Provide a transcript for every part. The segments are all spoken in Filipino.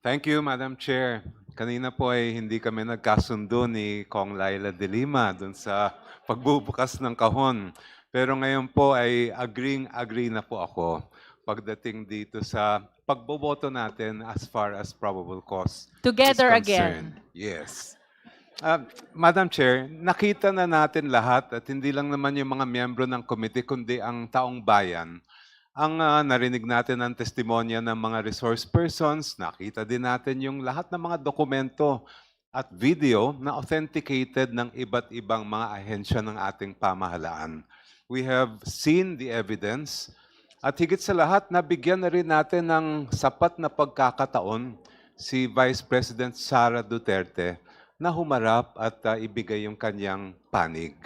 Thank you, Madam Chair. Kanina po ay hindi kami nagkasundo ni Kong Laila de Lima dun sa pagbubukas ng kahon. Pero ngayon po ay agree na po ako pagdating dito sa pagboboto natin as far as probable cause is Together concerned. again. Yes. Madam Chair, nakita na natin lahat at hindi lang naman yung mga miyembro ng committee kundi ang taong bayan. Ang narinig natin ang testimonya ng mga resource persons, nakita din natin yung lahat ng mga dokumento at video na authenticated ng iba't ibang mga ahensya ng ating pamahalaan. We have seen the evidence at higit sa lahat, nabigyan na rin natin ng sapat na pagkakataon si Vice President Sara Duterte na humarap at ibigay yung kanyang panig.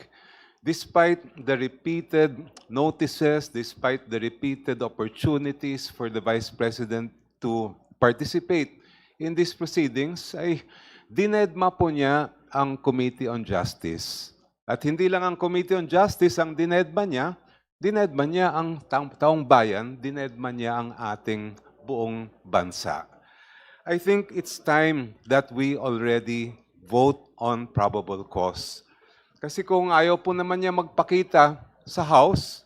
Despite the repeated notices, despite the repeated opportunities for the Vice President to participate in these proceedings, ay dinedma po niya ang Committee on Justice. At hindi lang ang Committee on Justice ang dinedma niya ang taong bayan, dinedma niya ang ating buong bansa. I think it's time that we already vote on probable cause. Kasi kung ayaw po naman niya magpakita sa House,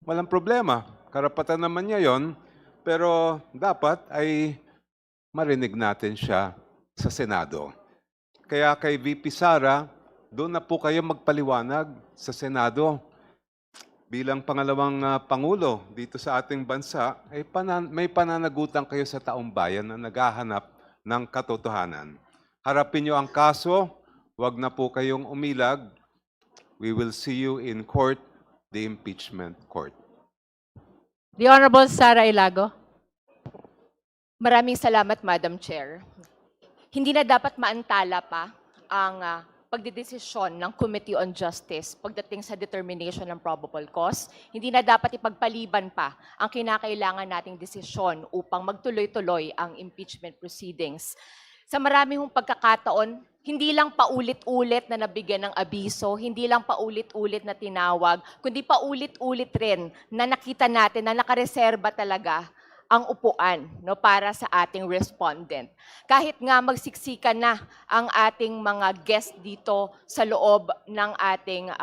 walang problema. Karapatan naman niya yon, pero dapat ay marinig natin siya sa Senado. Kaya kay VP Sara, doon na po kayo magpaliwanag sa Senado. Bilang pangalawang Pangulo dito sa ating bansa, ay may pananagutan kayo sa taong bayan na naghahanap ng katotohanan. Harapin niyo ang kaso, wag na po kayong umilag. We will see you in court, the impeachment court. The Honorable Sara Ilago. Maraming salamat, Madam Chair. Hindi na dapat maantala pa ang pagdedesisyon ng Committee on Justice pagdating sa determination ng probable cause. Hindi na dapat ipagpaliban pa ang kinakailangan nating desisyon upang magtuloy-tuloy ang impeachment proceedings. Sa marami hong pagkakataon, hindi lang paulit-ulit na nabigyan ng abiso, hindi lang paulit-ulit na tinawag, kundi paulit-ulit rin na nakita natin na nakareserba talaga ang upuan para sa ating respondent. Kahit nga magsiksikan na ang ating mga guest dito sa loob ng ating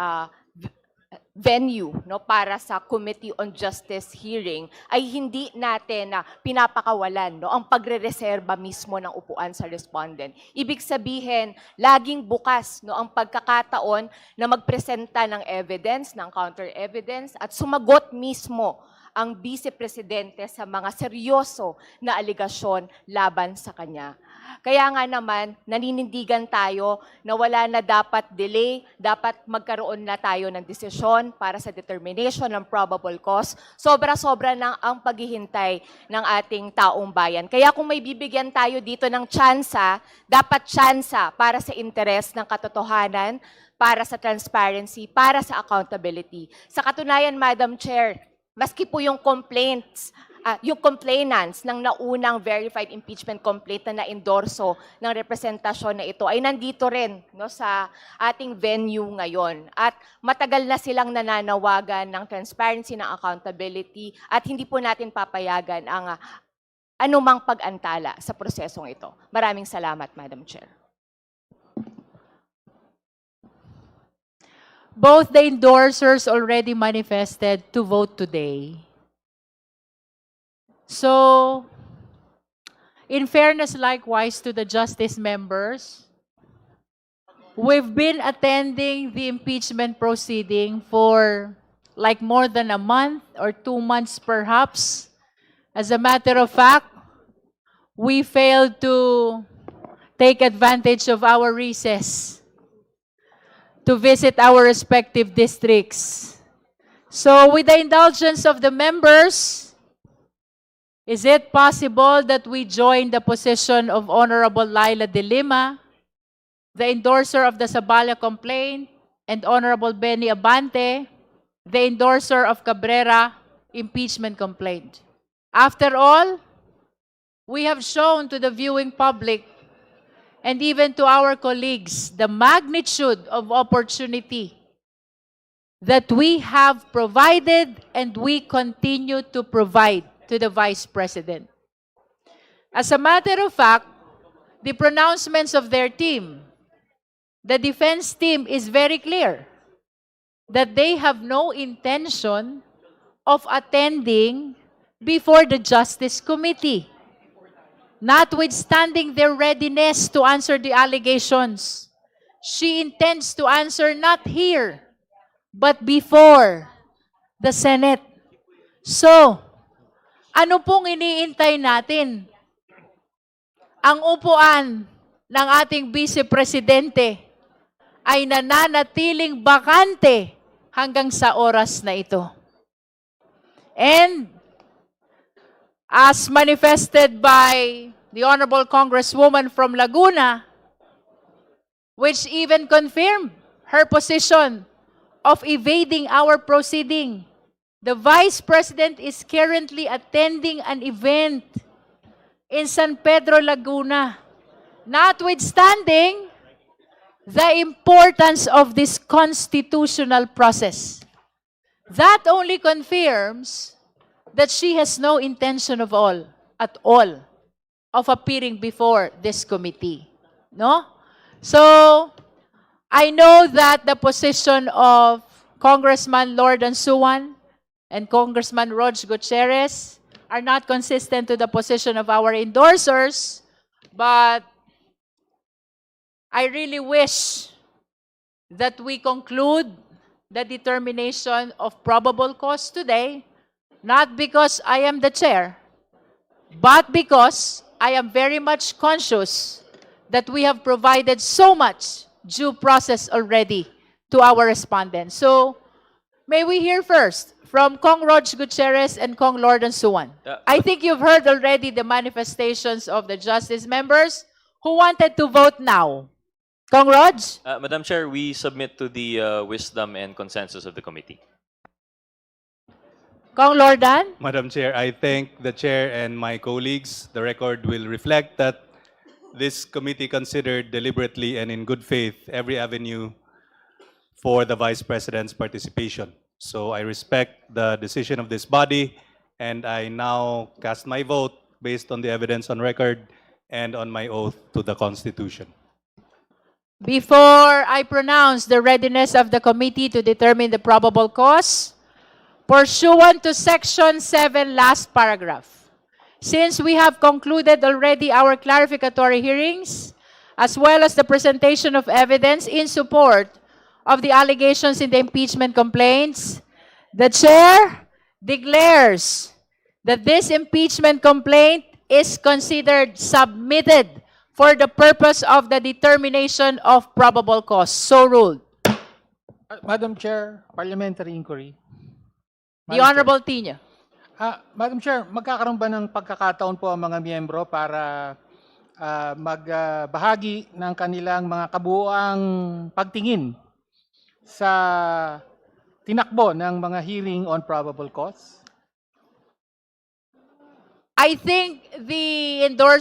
venue para sa Committee on Justice hearing, ay hindi natin pinapakawalan ang pagrereserba mismo ng upuan sa respondent. Ibig sabihin, laging bukas ang pagkakataon na magpresenta ng evidence, ng counter-evidence, at sumagot mismo ang Vice Presidente sa mga seryoso na aligasyon laban sa kanya. Kaya nga naman, naninindigan tayo na wala na dapat delay, dapat magkaroon na tayo ng desisyon para sa determination ng probable cause. Sobra-sobra na ang paghihintay ng ating taong bayan. Kaya kung may bibigyan tayo dito ng tsansa, dapat tsansa para sa interes ng katotohanan, para sa transparency, para sa accountability. Sa katunayan, Madam Chair, maski po yung complainants ng naunang verified impeachment complaint na na-endorso ng representasyon na ito ay nandito rin sa ating venue ngayon. At matagal na silang nananawagan ng transparency, ng accountability, at hindi po natin papayagan ang anumang pag-antala sa prosesong ito. Maraming salamat, Madam Chair. Both the endorsers already manifested to vote today. So, in fairness likewise to the justice members, we've been attending the impeachment proceeding for like more than a month or 2 months perhaps. As a matter of fact, we failed to take advantage of our recess to visit our respective districts. So with the indulgence of the members, is it possible that we join the position of Honorable Laila de Lima, the endorser of the Sabala complaint, and Honorable Benny Abante, the endorser of Cabrera impeachment complaint? After all, we have shown to the viewing public and even to our colleagues the magnitude of opportunity that we have provided and we continue to provide to the Vice President. As a matter of fact, the pronouncements of their team, the defense team is very clear that they have no intention of attending before the Justice Committee, notwithstanding their readiness to answer the allegations. She intends to answer not here, but before the Senate. So, ano pong iniintay natin? Ang upuan ng ating Vice Presidente ay nananatiling bakante hanggang sa oras na ito. And as manifested by the Honorable Congresswoman from Laguna, which even confirmed her position of evading our proceeding, the Vice President is currently attending an event in San Pedro, Laguna, notwithstanding the importance of this constitutional process. That only confirms that she has no intention at all, of appearing before this committee. No? So, I know that the position of Congressman Lord Ansuan and Congressman Rog Gutierrez are not consistent to the position of our endorsers, but I really wish that we conclude the determination of probable cause today, not because I am the chair, but because I am very much conscious that we have provided so much due process already to our respondents. So, may we hear first from Kong Rog Gutierrez and Kong Lord Ansuan. I think you've heard already the manifestations of the justice members who wanted to vote now. Kong Rog? Madam Chair, we submit to the wisdom and consensus of the committee. Kong Lordan? Madam Chair, I thank the Chair and my colleagues. The record will reflect that this committee considered deliberately and in good faith every avenue for the Vice President's participation. So I respect the decision of this body, and I now cast my vote based on the evidence on record and on my oath to the Constitution. Before I pronounce the readiness of the committee to determine the probable cause, pursuant to Section 7, last paragraph, since we have concluded already our clarificatory hearings, as well as the presentation of evidence in support of the allegations in the impeachment complaints, the Chair declares that this impeachment complaint is considered submitted for the purpose of the determination of probable cause. So ruled. Madam Chair, Parliamentary Inquiry. The Honorable Tino. Madam Chair, magkakaroon ba ng pagkakataon po ang mga miyembro para magbahagi ng kanilang mga kabuuang pagtingin sa tinakbo ng mga hearing on probable cause? I think the endorsement